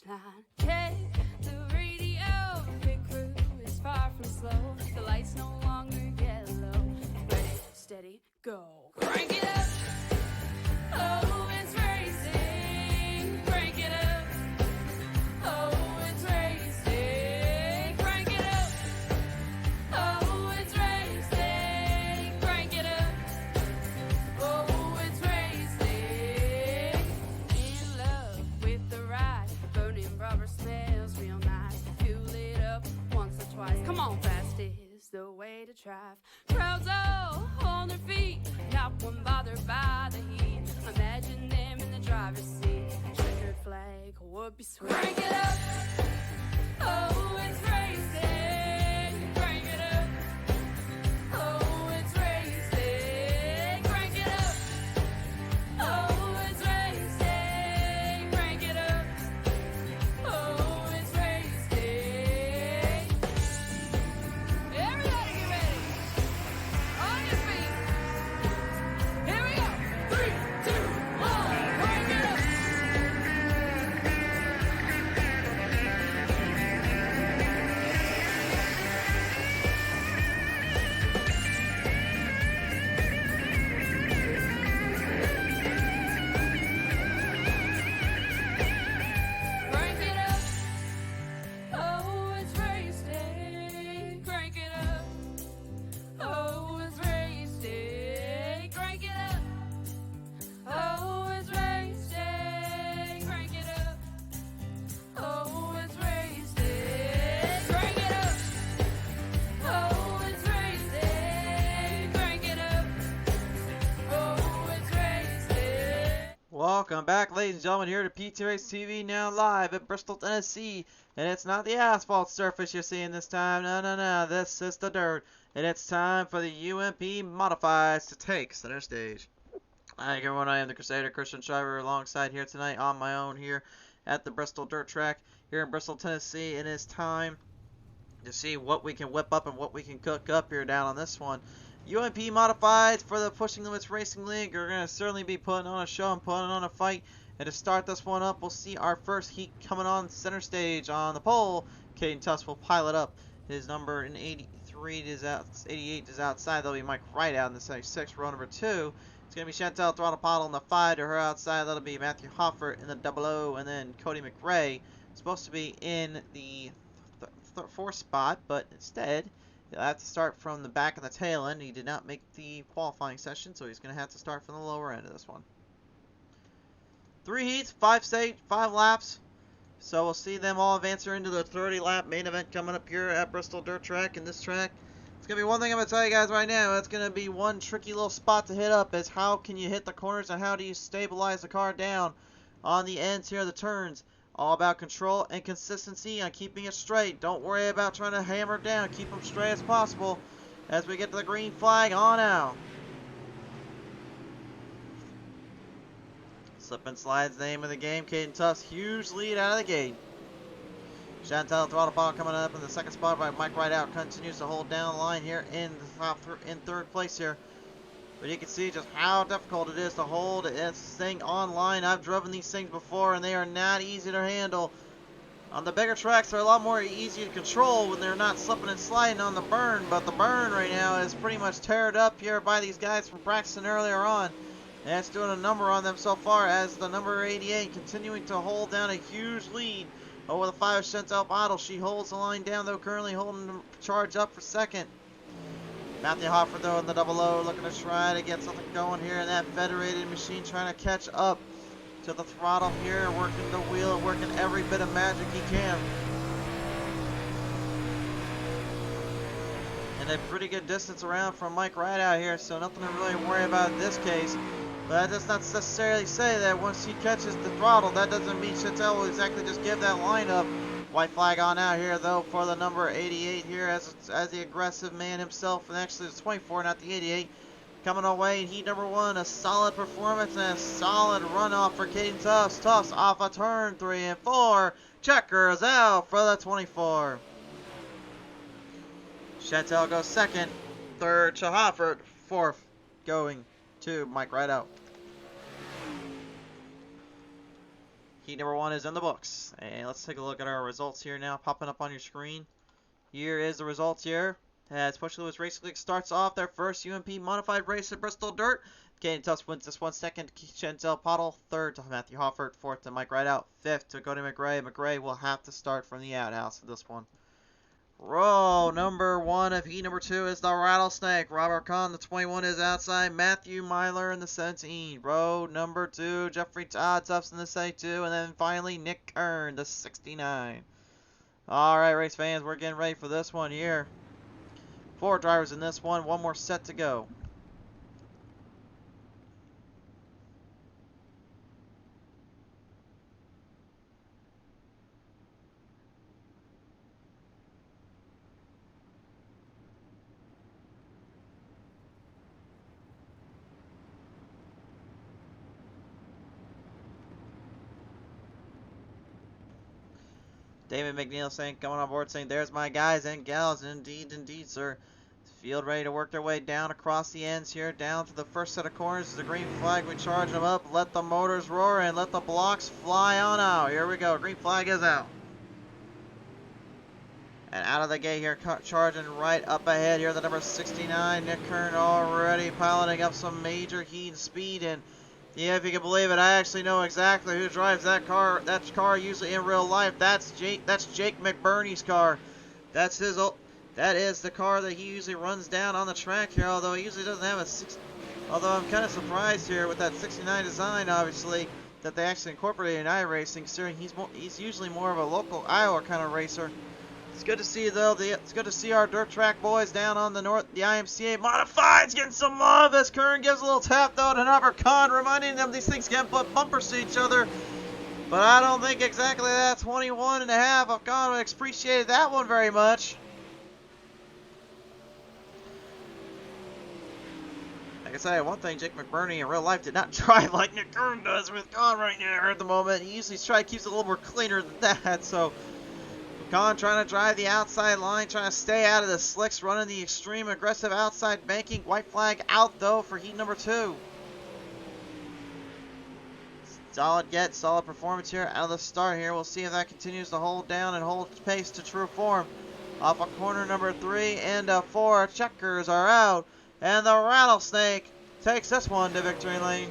line. Check the radio, pit crew is far from slow. The lights no longer yellow. Ready, steady, go. Crank it up. Oh, it's racing. Crank it up. Oh, it's racing. Crank it up. Oh, it's racing. Crank it up. Oh, it's racing. In love with the ride. Burning rubber smells real nice. Fuel it up once or twice. Come on, fast is the way to drive. Crowds all on their feet. Not one bothered by the heat. Imagine them in the driver's seat. Checkered flag would be sweet. Crank it up. Oh, it's racing. Crank it up. Oh, it's racing. Crank it up. Oh, it's racing. Crank it up. Oh, it's racing. Everybody get ready. On your feet. Here we go. 3, 2, 1. Crank it up. Crank it up. Oh, it's racing. Crank it up. Oh, it's racing. Crank it up. Oh, it's racing. Crank it up. Oh, it's racing. Crank it up. Oh, it's racing. Crank it up. Oh, it's racing. Welcome back, ladies and gentlemen, here to PTM Racing TV, now live at Bristol, Tennessee. And it's not the asphalt surface you're seeing this time. No. This is the dirt. And it's time for the UMP Modifieds to take center stage. Hi, everyone. I am the Crusader Christian Shriver alongside here tonight on my own here at the Bristol Dirt Track here in Bristol, Tennessee. It is time to see what we can whip up and what we can cook up here down on this one. UMP Modifieds for the Pushing Limits Racing League are going to certainly be putting on a show and putting on a fight. And to start this one up, we'll see our first heat coming on center stage on the pole. Caden Tuss will pilot up. His number in 88 is outside. That'll be Mike Wright out in the 76, row number 2. It's going to be Chantel Throttle Pottle in the 5. To her outside, that'll be Matthew Hoffert in the 00. And then Cody McRae, supposed to be in the 4th spot, but instead he'll have to start from the back and the tail end. He did not make the qualifying session, so he's going to have to start from the lower end of this one. 3 heats, 5 laps. So we'll see them all advance into the 30-lap main event coming up here at Bristol Dirt Track. And this track, it's going to be one thing I'm going to tell you guys right now. It's going to be one tricky little spot to hit up, is how can you hit the corners and how do you stabilize the car down on the ends here of the turns. All about control and consistency on keeping it straight. Don't worry about trying to hammer it down. Keep them straight as possible as we get to the green flag on out. Slip and slide's the name of the game. Caden Tuss, huge lead out of the gate. Chantel Throttle Pottle coming up in the 2nd spot by Mike Rideout. Continues to hold down the line here in the 3rd place here. But you can see just how difficult it is to hold this thing online. I've driven these things before and they are not easy to handle. On the bigger tracks, they're a lot more easy to control when they're not slipping and sliding on the burn. But the burn right now is pretty much teared up here by these guys from Braxton earlier on. And it's doing a number on them so far, as the number 88 continuing to hold down a huge lead over the 5 Chantel Pottle. She holds the line down, though, currently holding the charge up for 2nd. Matthew Hoffert, though, in the 00, looking to try to get something going here in that federated machine, trying to catch up to the throttle here, working the wheel, working every bit of magic he can. And a pretty good distance around from Mike Wright out here, so nothing to really worry about in this case. But that does not necessarily say that once he catches the throttle, that doesn't mean Chantel will exactly just give that line up. White flag on out here, though, for the number 88 here as the aggressive man himself, and actually the 24, not the 88. Coming away in heat number 1, a solid performance and a solid runoff for Caden Tuss. Tuss off a turn 3 and 4. Checkers out for the 24. Chantel goes 2nd, 3rd to Hoffert, 4th going to Mike Rideout. Heat number 1 is in the books. And let's take a look at our results here now, popping up on your screen. Here is the results here. As Push Lewis Racing League starts off their first UMP modified race at Bristol Dirt. Kaden Tuss wins this one. Second, Chantel Pottle. Third to Matthew Hoffert. Fourth to Mike Rideout. Fifth to Cody McRae. McRae will have to start from the outhouse for this one. Row number 1 of heat number 2 is the Rattlesnake. Robert Kahn, the 21, is outside. Matthew Myler in the 17. Row number 2, Jeffrey Todd, Tufts in the 72. And then finally, Nick Kern, the 69. Alright, race fans, we're getting ready for this one here. 4 drivers in this one. One more set to go. David McNeil saying, coming on board saying, there's my guys and gals. Indeed, sir. Field ready to work their way down across the ends here, down to the first set of corners. The green flag, we charge them up, let the motors roar, and let the blocks fly on out. Here we go, green flag is out. And out of the gate here, charging right up ahead here, the number 69, Nick Kern, already piloting up some major heat and speed. And yeah, if you can believe it, I actually know exactly who drives that car. That car usually in real life. That's Jake McBurney's car. That's his old. That is the car that he usually runs down on the track here. Although he usually doesn't have a although I'm kind of surprised here with that 69 design, obviously, that they actually incorporated in iRacing. Considering he's usually more of a local Iowa kind of racer. It's good to see though. It's good to see our dirt track boys down on the IMCA Modifieds getting some love as Kern gives a little tap though to Robert Kahn, reminding them these things can put bumpers to each other. But I don't think exactly that 21.5 of Kahn would appreciate that one very much. Like I say, one thing, Jake McBurney in real life did not drive like Nick Kern does with Kahn right now at the moment. He usually keeps it a little more cleaner than that. So Kahn trying to drive the outside line, trying to stay out of the slicks, running the extreme aggressive outside banking. White flag out though for heat number 2. Solid performance here out of the start here. We'll see if that continues to hold down and hold pace to true form. Off of corner number 3 and 4, checkers are out. And the Rattlesnake takes this one to victory lane.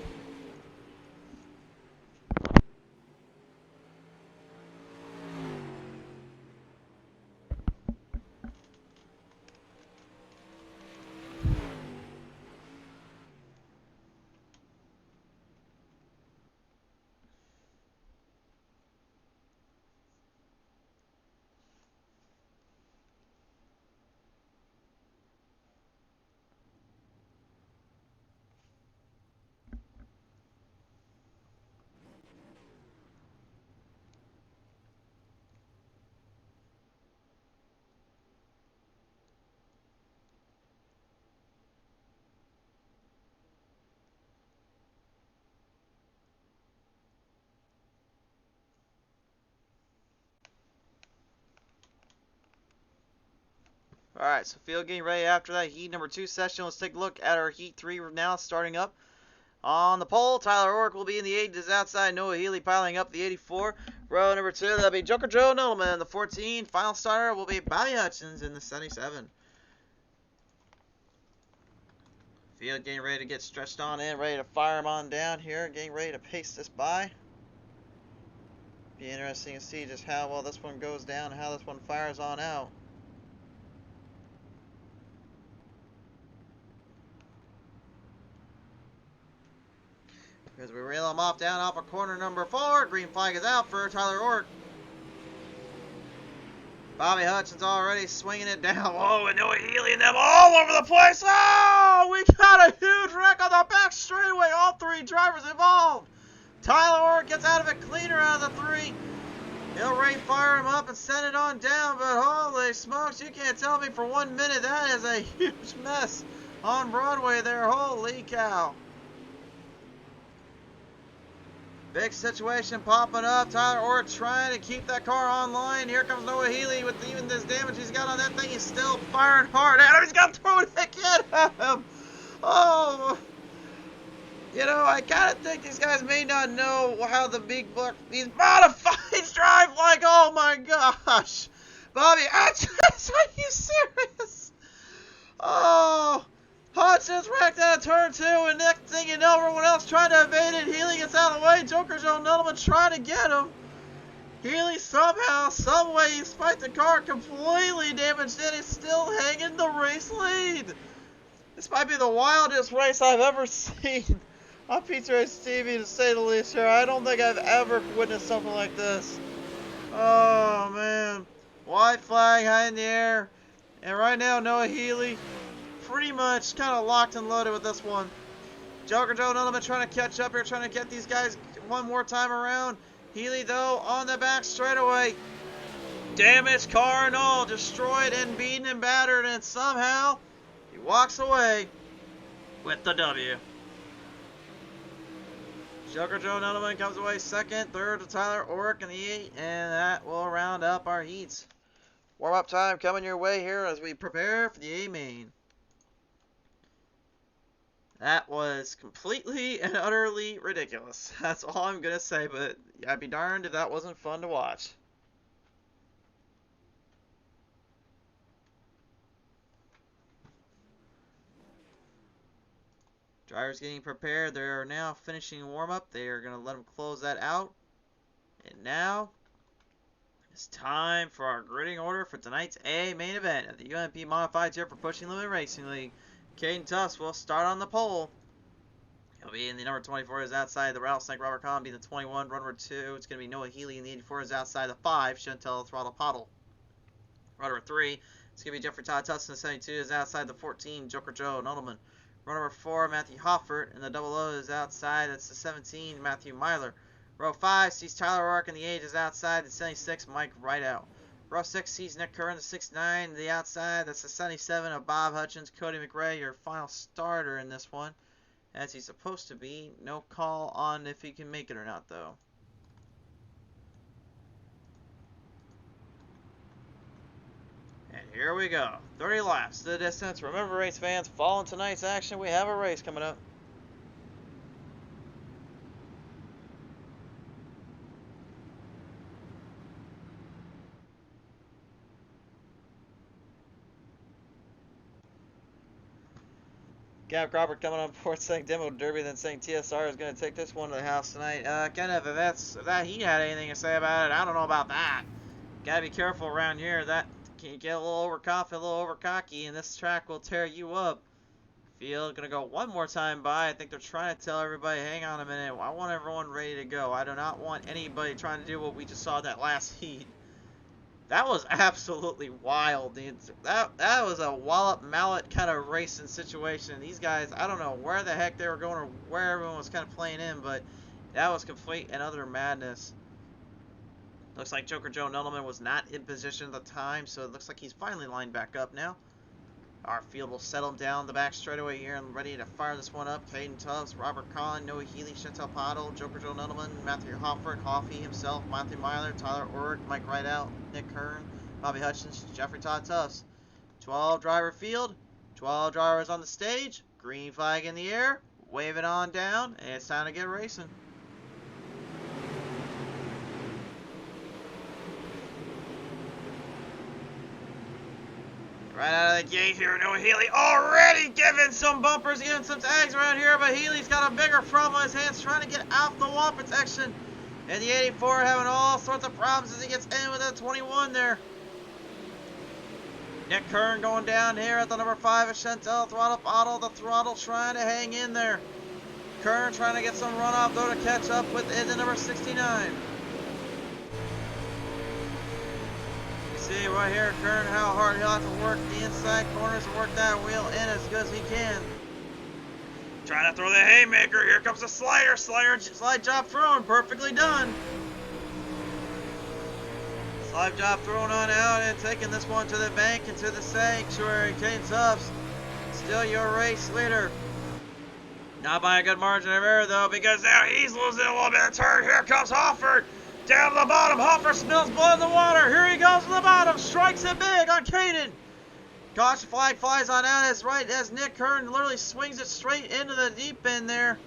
Alright, so field getting ready after that heat number 2 session. Let's take a look at our heat 3 now starting up. On the pole, Tyler Ork will be in the 80s outside. Noah Healy piling up the 84. Row number 2, that'll be Joker Joe Nodelman, the 14. Final starter will be Bobby Hutchins in the 77. Field getting ready to get stretched on in, ready to fire him on down here. Getting ready to pace this by. Be interesting to see just how well this one goes down and how this one fires on out. As we reel him off down off of corner number 4. Green flag is out for Tyler Ork. Bobby Hutchins already swinging it down. Whoa, and Noah Healy and them all over the place. Oh, we got a huge wreck on the back straightaway. All 3 drivers involved. Tyler Ork gets out of it cleaner out of the 3. He'll fire him up and send it on down. But holy smokes, you can't tell me for 1 minute that is a huge mess on Broadway there. Holy cow. Big situation popping up. Tyler Ork trying to keep that car online. Here comes Noah Healy with even this damage he's got on that thing. He's still firing hard at him. He's got to throw it again at him. Oh. You know, I kind of think these guys may not know how these modifieds drive. Like, oh my gosh, Bobby, are you serious? Oh, Hodgson's wrecked out of turn 2, and next thing you know, everyone else trying to evade it. Healy gets out of the way. Joker Joe Nuttleman trying to get him. Healy somehow, someway, despite the car completely damaged it, is still hanging the race lead. This might be the wildest race I've ever seen on PTM Racing TV, to say the least here. I don't think I've ever witnessed something like this. Oh, man. White flag high in the air. And right now, Noah Healy pretty much kind of locked and loaded with this one. Joker Joe Nuttleman trying to catch up here, trying to get these guys one more time around. Healy, though, on the back straightaway. Damaged car and all, destroyed and beaten and battered, and somehow he walks away with the W. Joker Joe Nuttleman comes away second, third to Tyler Orrick in the 8, and that will round up our heats. Warm-up time coming your way here as we prepare for the A main. That was completely and utterly ridiculous. That's all I'm going to say, but I'd be darned if that wasn't fun to watch. Drivers getting prepared. They are now finishing warm-up. They are going to let them close that out. And now, it's time for our grading order for tonight's A main event at the UMP Modifieds here for Pushing Limit Racing League. Caden Tufts will start on the pole. He'll be in the number 24 is outside the rattlesnake. Robert Kahn be the 21. Run number 2. It's going to be Noah Healy in the 84 is outside the 5. Chantel Throttle Pottle. Run number 3. It's going to be Jeffrey Todd Tufts in the 72 is outside the 14. Joker Joe Nuttleman. Row number 4, Matthew Hoffert, and the 00 is outside. That's the 17, Matthew Myler. Row 5 sees Tyler Orrick, and the 8 is outside. The 76, Mike Rideout. Row 6 sees Nick Curran, the 69, the outside. That's the 77 of Bob Hutchins. Cody McRae, your final starter in this one, as he's supposed to be. No call on if he can make it or not, though. And here we go. 30 laps to the distance. Remember, race fans, following tonight's action, we have a race coming up. Gab Cropper coming on board saying Demo Derby, then saying TSR is going to take this one to the house tonight. Kenneth, if that he had anything to say about it, I don't know about that. Gotta be careful around here. That can you get a little overconfident, a little overcocky, and this track will tear you up. Field gonna go one more time by. I think they're trying to tell everybody, hang on a minute. I want everyone ready to go. I do not want anybody trying to do what we just saw that last heat. That was absolutely wild. That was a wallop mallet kind of racing situation. These guys, I don't know where the heck they were going or where everyone was kind of playing in, but that was complete and utter madness. Looks like Joker Joe Nuttleman was not in position at the time, so it looks like he's finally lined back up now. Our field will settle down the back straightaway here and ready to fire this one up. Caden Tufts, Robert Kahn, Noah Healy, Chantel Pottle, Joker Joe Nuttleman, Matthew Hoffert, Hoffey himself, Matthew Myler, Tyler Orrick, Mike Rideout, Nick Kern, Bobby Hutchins, Jeffrey Todd Tufts. 12 driver field, 12 drivers on the stage, green flag in the air, wave it on down, and it's time to get racing. Right out of the gate here, Noah Healy already giving some bumpers, getting some tags around here, but Healy's got a bigger problem on his hands trying to get out the wall protection. And the 84 having all sorts of problems as he gets in with that 21 there. Nick Kern going down here at the number 5 of Chantel Throttle Pottle. The throttle trying to hang in there. Kern trying to get some runoff though to catch up with the number 69. See right here, Kern, how hard he'll have to work the inside corners and work that wheel in as good as he can. Trying to throw the haymaker. Here comes the slider. Slide job thrown. Perfectly done. Slide job thrown on out and taking this one to the bank and to the sanctuary. Caden Tufts, still your race leader. Not by a good margin of error though, because now he's losing a little bit of turn. Here comes Hoffert. Down to the bottom, Hoffer smells blood in the water. Here he goes to the bottom, strikes it big on Caden. Caution flag flies on out as Nick Kern literally swings it straight into the deep end there.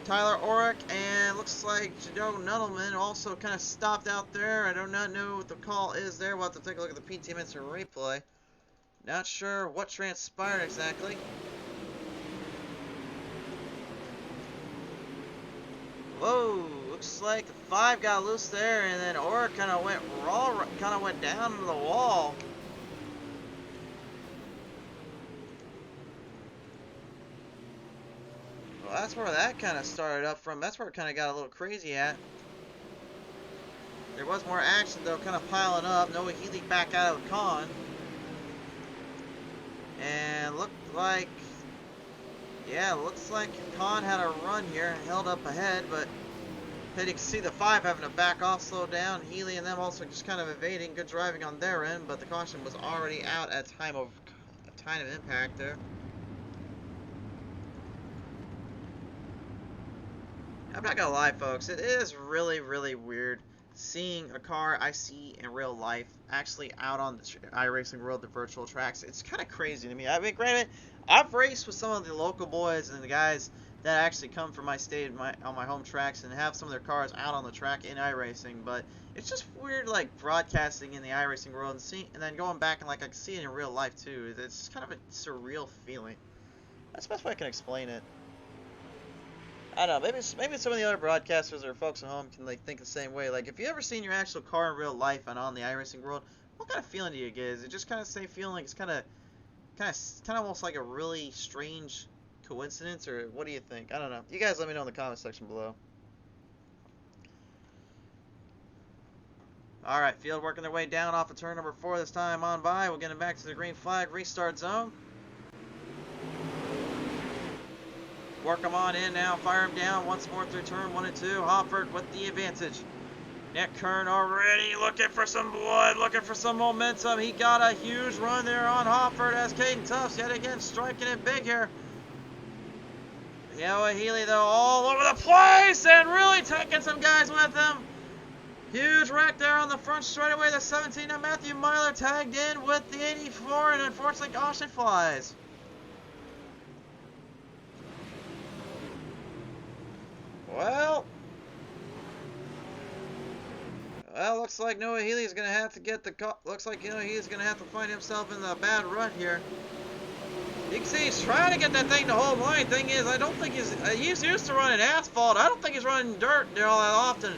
Tyler Orrick, and looks like Joe Nuttleman also kind of stopped out there. I do not know what the call is there. We'll have to take a look at the PTM instant replay. Not sure what transpired exactly. Whoa, looks like the 5 got loose there, and then Orrick kind of went down into the wall. Well, that's where that kind of started up from. That's where it kind of got a little crazy at. There was more action, though, kind of piling up. Noah Healy back out of the con. And looked like, yeah, looks like Con had a run here, held up ahead, but you can see the 5 having to back off, slow down. Healy and them also just kind of evading. Good driving on their end, but the caution was already out at time of impact there. I'm not gonna lie, folks, it is really, really weird seeing a car I see in real life actually out on the iRacing world, the virtual tracks. It's kind of crazy to me. I mean, granted, I've raced with some of the local boys and the guys that actually come from my state on my home tracks and have some of their cars out on the track in iRacing, but it's just weird, like, broadcasting in the iRacing world and then going back and, like, I can see it in real life, too. It's kind of a surreal feeling. That's the best way I can explain it. I don't know, maybe some of the other broadcasters or folks at home can, like, think the same way. Like, if you ever seen your actual car in real life and on the iRacing world, what kind of feeling do you get? Is it just kind of same feeling like it's kind of almost like a really strange coincidence, or what do you think? I don't know. You guys let me know in the comment section below. Alright, field working their way down off of turn number 4 this time on by. We're getting back to the green flag restart zone. Work them on in now, fire them down once more through turn 1 and 2. Hofford with the advantage. Nick Kern already looking for some blood, looking for some momentum. He got a huge run there on Hofford as Caden Tufts yet again striking it big here. Noah Healy, though, all over the place and really taking some guys with him. Huge wreck there on the front straightaway. The 17 of Matthew Myler tagged in with the 84, and unfortunately caution flies. Well, looks like Noah Healy's gonna have to get the. Looks like he's gonna have to find himself in a bad rut here. You can see he's trying to get that thing to hold line. Thing is, I don't think he's used to running asphalt. I don't think he's running dirt all that often.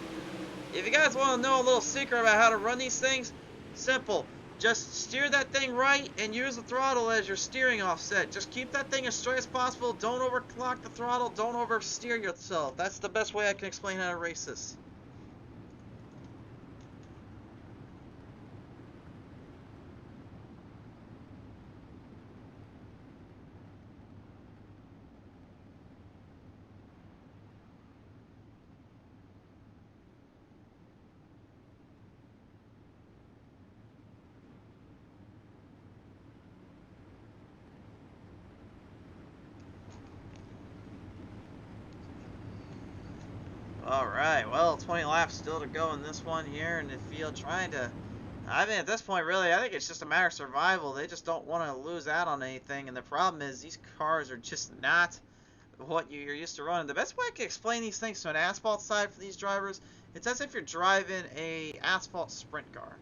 If you guys want to know a little secret about how to run these things, simple. Just steer that thing right and use the throttle as your steering offset. Just keep that thing as straight as possible. Don't overclock the throttle. Don't oversteer yourself. That's the best way I can explain how to race this. Alright, well, 20 laps still to go in this one here in the field, trying to, I mean, at this point, really, I think it's just a matter of survival. They just don't want to lose out on anything, and the problem is these cars are just not what you're used to running. The best way I can explain these things to an asphalt side for these drivers, it's as if you're driving a asphalt sprint car.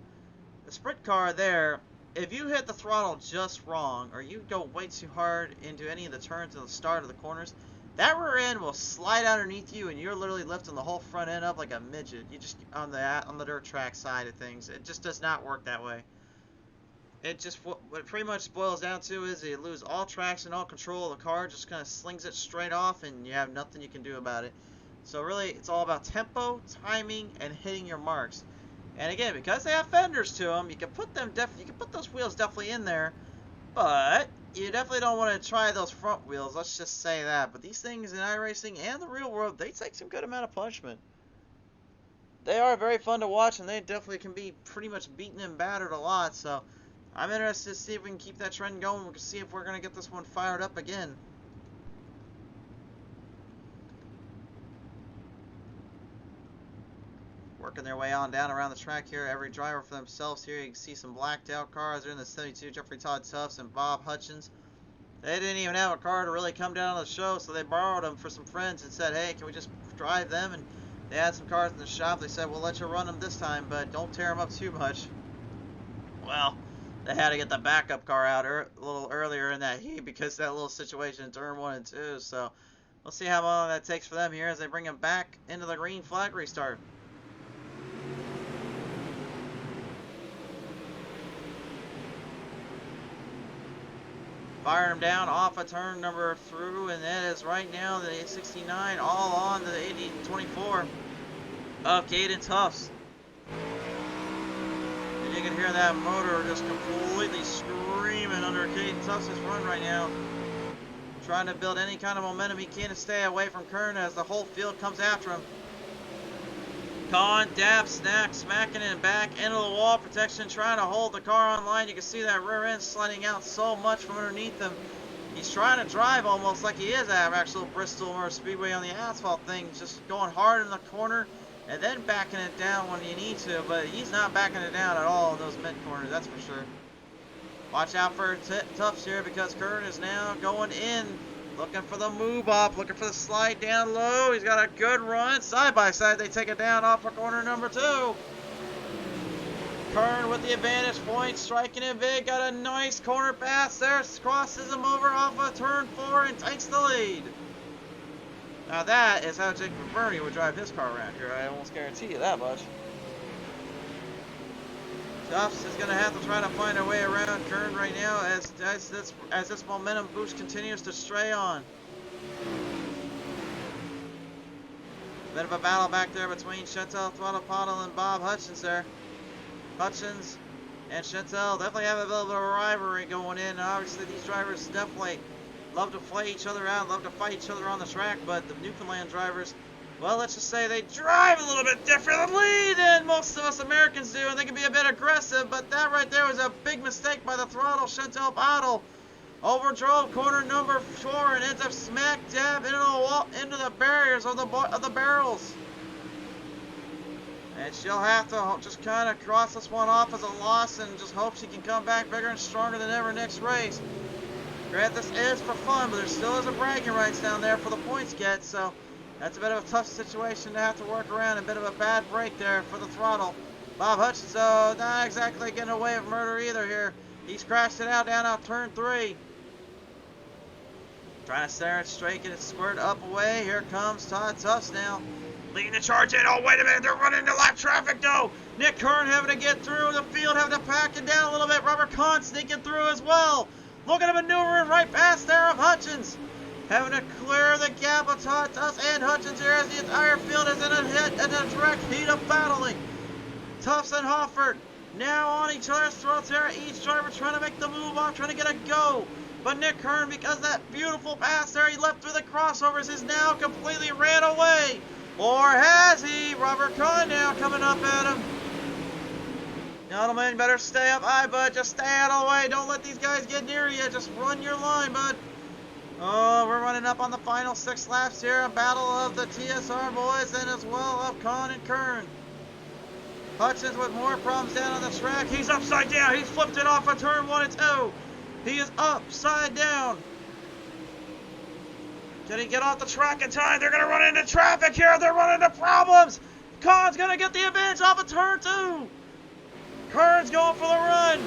The sprint car there, if you hit the throttle just wrong, or you go way too hard into any of the turns at the start of the corners, that rear end will slide underneath you, and you're literally lifting the whole front end up like a midget. You just on the dirt track side of things, it just does not work that way. It just what it pretty much boils down to is you lose all traction, all control of the car, just kind of slings it straight off, and you have nothing you can do about it. So really, it's all about tempo, timing, and hitting your marks. And again, because they have fenders to them, you can put those wheels definitely in there, but you definitely don't want to try those front wheels, let's just say that. But these things in iRacing and the real world, they take some good amount of punishment. They are very fun to watch, and they definitely can be pretty much beaten and battered a lot. So I'm interested to see if we can keep that trend going. We can see if we're going to get this one fired up again. Working their way on down around the track here. Every driver for themselves here. You can see some blacked out cars. They're in the 72, Jeffrey Todd Tufts and Bob Hutchins. They didn't even have a car to really come down to the show, so they borrowed them for some friends and said, hey, can we just drive them? And they had some cars in the shop. They said, we'll let you run them this time, but don't tear them up too much. Well, they had to get the backup car out a little earlier in that heat because of that little situation in turn 1 and 2. So we'll see how long that takes for them here as they bring them back into the green flag restart. Firing them down off a turn number through, and that is right now the 69 all on the 80-24 of Caden Tufts. And you can hear that motor just completely screaming under Caden Tufts' run right now. Trying to build any kind of momentum he can to stay away from Kern as the whole field comes after him. Con, dab, snack, smacking it back into the wall protection, trying to hold the car online. You can see that rear end sliding out so much from underneath him. He's trying to drive almost like he is at actual Bristol or Speedway on the asphalt thing, just going hard in the corner and then backing it down when you need to, but he's not backing it down at all in those mid corners, that's for sure. Watch out for Tufts here because Kern is now going in. Looking for the move up, looking for the slide down low. He's got a good run. Side by side, they take it down off of corner number 2. Kern with the advantage point, striking it big. Got a nice corner pass there. Crosses him over off of turn 4 and takes the lead. Now that is how Jake McBurney would drive his car around here. I almost guarantee you that much. Tufts is going to have to try to find a way around Kern right now as this momentum boost continues to stray on. Bit of a battle back there between Chantel Throttle and Bob Hutchins there. Hutchins and Chantel definitely have a bit of a rivalry going in. And obviously these drivers definitely love to play each other out, love to fight each other on the track, but the Newfoundland drivers, well, let's just say they drive a little bit differently than most of us Americans do, and they can be a bit aggressive, but that right there was a big mistake by the Throttle Chantel Bottle. Overdrove corner number 4 and ends up smack dab into the wall, into the barriers of the barrels. And she'll have to just kind of cross this one off as a loss and just hope she can come back bigger and stronger than ever next race. Granted, this is for fun, but there still is a bragging rights down there for the points get, so that's a bit of a tough situation to have to work around. A bit of a bad break there for the Throttle. Bob Hutchins, so not exactly getting away with murder either here. He's crashed it out down out turn 3. Trying to stare it straight, get it squared up away. Here comes Todd Tufts now. Leading the charge in. Oh, wait a minute. They're running into lap traffic, though. Nick Kern having to get through the field, having to pack it down a little bit. Robert Kahn sneaking through as well. Looking at maneuvering right past there of Hutchins. Having to clear the gap of Todd Tufts and Hutchins here as the entire field is in a direct heat of battling. Tufts and Hofford now on each other's throats here. Each driver trying to make the move off, trying to get a go. But Nick Kern, because that beautiful pass there, he left through the crossovers, is now completely ran away. Or has he? Robert Kahn now coming up at him. Gentlemen, better stay up high, bud. Just stay out of the way. Don't let these guys get near you. Just run your line, bud. Oh, we're running up on the final 6 laps here. A battle of the TSR boys and as well of Kahn and Kern. Hutchins with more problems down on the track. He's upside down. He's flipped it off of turn 1 and 2. He is upside down. Can he get off the track in time? They're going to run into traffic here. They're running into problems. Kahn's going to get the advantage off of turn 2. Kern's going for the run.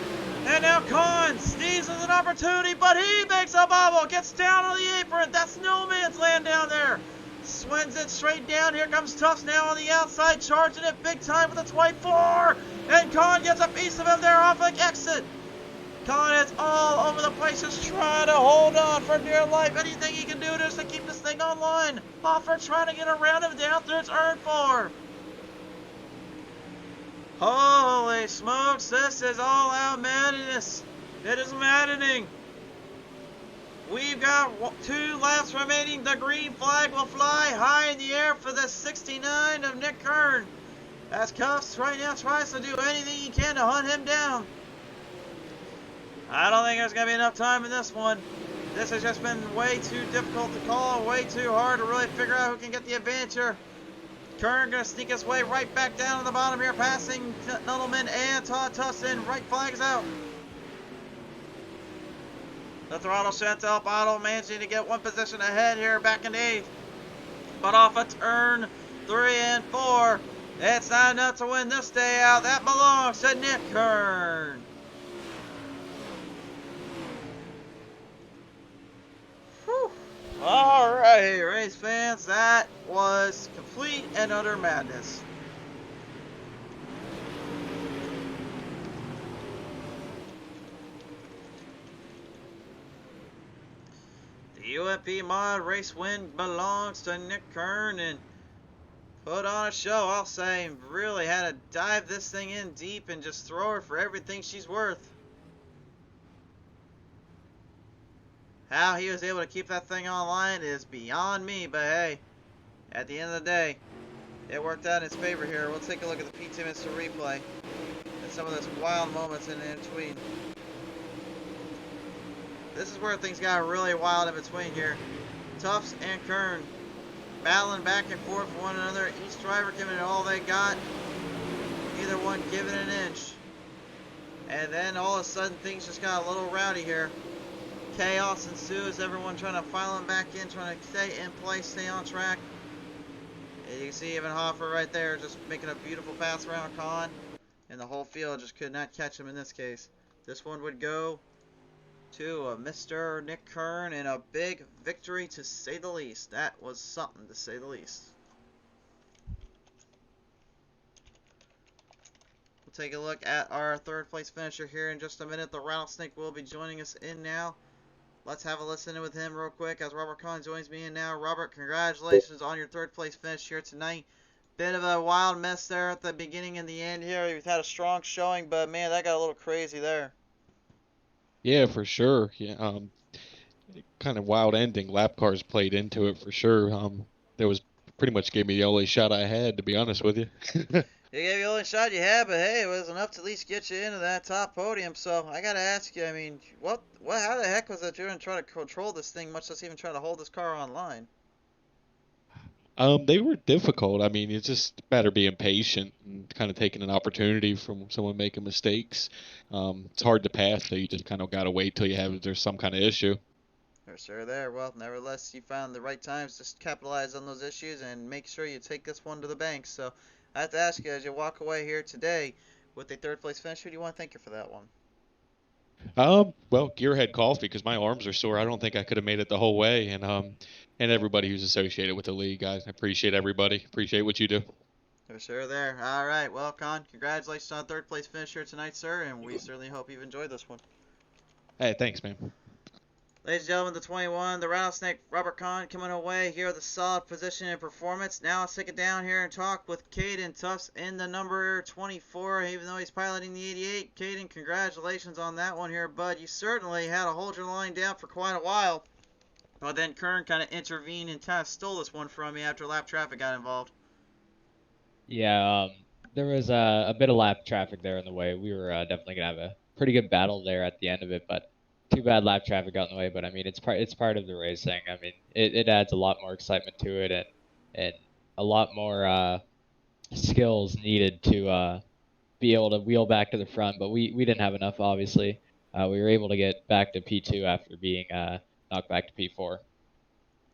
And now Kahn sneezes an opportunity, but he makes a bobble. Gets down on the apron. That's no man's land down there. Swings it straight down. Here comes Tufts now on the outside, charging it big time with the 24. And Kahn gets a piece of him there off the exit. Kahn is all over the place, just trying to hold on for dear life. Anything he can do just to keep this thing online. Hoffer trying to get around him down through turn 4. Holy smokes, this is all out madness. It is maddening. We've got 2 laps remaining. The green flag will fly high in the air for the 69 of Nick Kern. As Cuffs right now tries to do anything he can to hunt him down. I don't think there's going to be enough time in this one. This has just been way too difficult to call, way too hard to really figure out who can get the advantage here. Kern going to sneak his way right back down to the bottom here, passing Nuttleman and Todd Tufts in. Right flags out. The throttle Chantel Bottle managing to get one position ahead here back in 8th. But off a turn 3 and 4. It's not enough to win this day out. That belongs to Nick Kern. Whew. All right, race fans, that was complete and utter madness. The UMP Mod race win belongs to Nick Kern and put on a show, I'll say. Really had to dive this thing in deep and just throw her for everything she's worth. How he was able to keep that thing online is beyond me, but hey, at the end of the day, it worked out in his favor here. We'll take a look at the PTM replay and some of those wild moments in between. This is where things got really wild in between here. Tufts and Kern battling back and forth with one another. Each driver giving it all they got. Neither one giving an inch. And then all of a sudden things just got a little rowdy here. Chaos ensues. Everyone trying to file them back in, trying to stay in place, stay on track. And you can see even Hoffer right there just making a beautiful pass around Khan. And the whole field just could not catch him in this case. This one would go to Mr. Nick Kern and a big victory to say the least. That was something to say the least. We'll take a look at our third place finisher here in just a minute. The Rattlesnake will be joining us in now. Let's have a listen in with him real quick as Robert Kahn joins me in now. Robert, congratulations on your third place finish here tonight. Bit of a wild mess there at the beginning and the end here. You've had a strong showing, but man, that got a little crazy there. Yeah, for sure. Yeah, kind of wild ending. Lap cars played into it for sure. That was pretty much gave me the only shot I had, to be honest with you. They gave you the only shot you had, but hey, it was enough to at least get you into that top podium. So I gotta ask you, I mean, how the heck was it you're gonna try to control this thing, much less even try to hold this car online? They were difficult. I mean, it's just a matter of being patient and kind of taking an opportunity from someone making mistakes. It's hard to pass, so you just kind of gotta wait till there's some kind of issue. For sure there. Well, nevertheless, you found the right times to capitalize on those issues and make sure you take this one to the bank. So I have to ask you, as you walk away here today with a third place finish, who do you want to thank you for that one? Well, Gearhead Coffee, because my arms are sore. I don't think I could have made it the whole way, and everybody who's associated with the league, guys. I appreciate everybody. Appreciate what you do. For sure there. All right. Well, Con, congratulations on third place finish here tonight, sir, and we certainly hope you've enjoyed this one. Hey, thanks, man. Ladies and gentlemen, the 21, the Rattlesnake, Robert Kahn, coming away here with a solid position and performance. Now let's take it down here and talk with Caden Tufts in the number 24, even though he's piloting the 88. Caden, congratulations on that one here, bud. You certainly had to hold your line down for quite a while. But then Kern kind of intervened and kind of stole this one from you after lap traffic got involved. Yeah, there was a bit of lap traffic there in the way. We were definitely gonna have a pretty good battle there at the end of it, but too bad lap traffic got in the way. But I mean, it's part of the racing. I mean, it adds a lot more excitement to it and a lot more skills needed to be able to wheel back to the front. But we didn't have enough, obviously. We were able to get back to P2 after being knocked back to P4.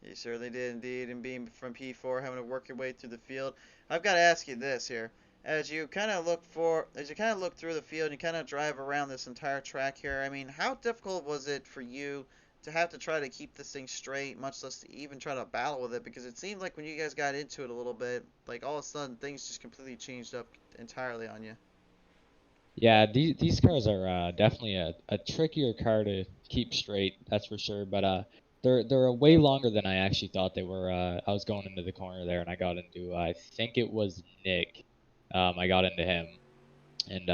You certainly did indeed, and being from P4, having to work your way through the field. I've got to ask you this here. As you kind of look through the field and you kind of drive around this entire track here, I mean, how difficult was it for you to have to try to keep this thing straight, much less to even try to battle with it? Because it seemed like when you guys got into it a little bit, like all of a sudden things just completely changed up entirely on you. Yeah, these cars are definitely a trickier car to keep straight, that's for sure. But they're way longer than I actually thought they were. I was going into the corner there, and I got into I think it was Nick. I got into him, and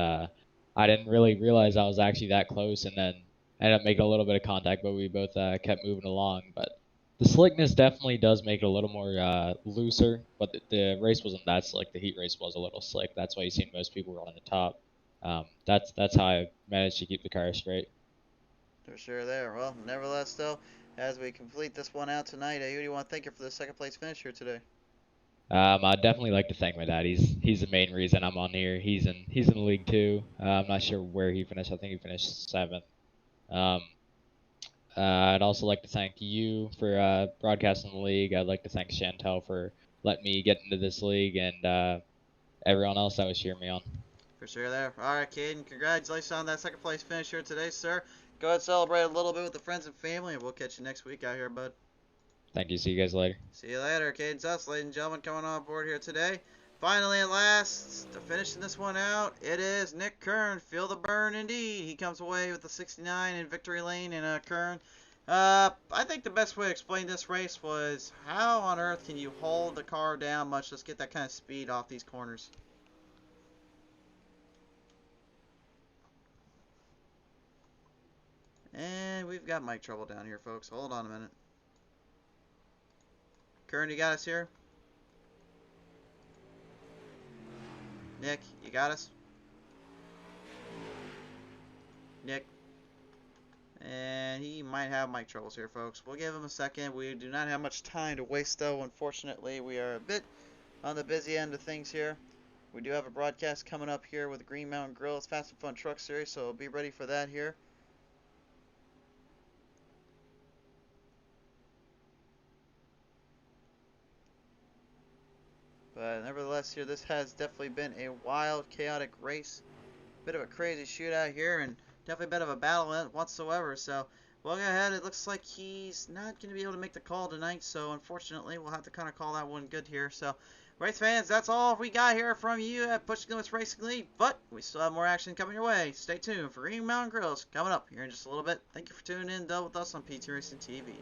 I didn't really realize I was actually that close, and then I ended up making a little bit of contact, but we both kept moving along. But the slickness definitely does make it a little more looser, but the race wasn't that slick. The heat race was a little slick. That's why you seen most people were on the top. That's how I managed to keep the car straight. For sure there. Well, nevertheless, though, as we complete this one out tonight, who do you want to thank you for the second place finish here today? I'd definitely like to thank my dad. He's the main reason I'm on here. He's in the league too. I'm not sure where he finished. I think he finished 7th. Um, I'd also like to thank you for broadcasting the league. I'd like to thank Chantel for letting me get into this league, and everyone else that was cheering me on. For sure there. All right, Caden, congratulations on that second place finish here today, sir. Go ahead and celebrate a little bit with the friends and family, and we'll catch you next week out here, bud. Thank you. See you guys later. See you later, Caden Tuss, ladies and gentlemen, coming on board here today. Finally, at last, finishing this one out, it is Nick Kern. Feel the burn indeed. He comes away with the 69 in victory lane, and Kern. I think the best way to explain this race was how on earth can you hold the car down, much less get that kind of speed off these corners. And we've got mic trouble down here, folks. Hold on a minute. Kern, you got us here? Nick, you got us? Nick? And he might have mic troubles here, folks. We'll give him a second. We do not have much time to waste, though. Unfortunately, we are a bit on the busy end of things here. We do have a broadcast coming up here with the Green Mountain Grill's Fast and Fun Truck Series, so be ready for that here. But nevertheless, here, this has definitely been a wild, chaotic race. Bit of a crazy shootout here, and definitely a bit of a battle whatsoever. So we'll go ahead. It looks like he's not going to be able to make the call tonight, so unfortunately, we'll have to kind of call that one good here. So, race fans, that's all we got here from you at Push Limits Racing League, but we still have more action coming your way. Stay tuned for Green Mountain Grills coming up here in just a little bit. Thank you for tuning in with us on PTM Racing TV.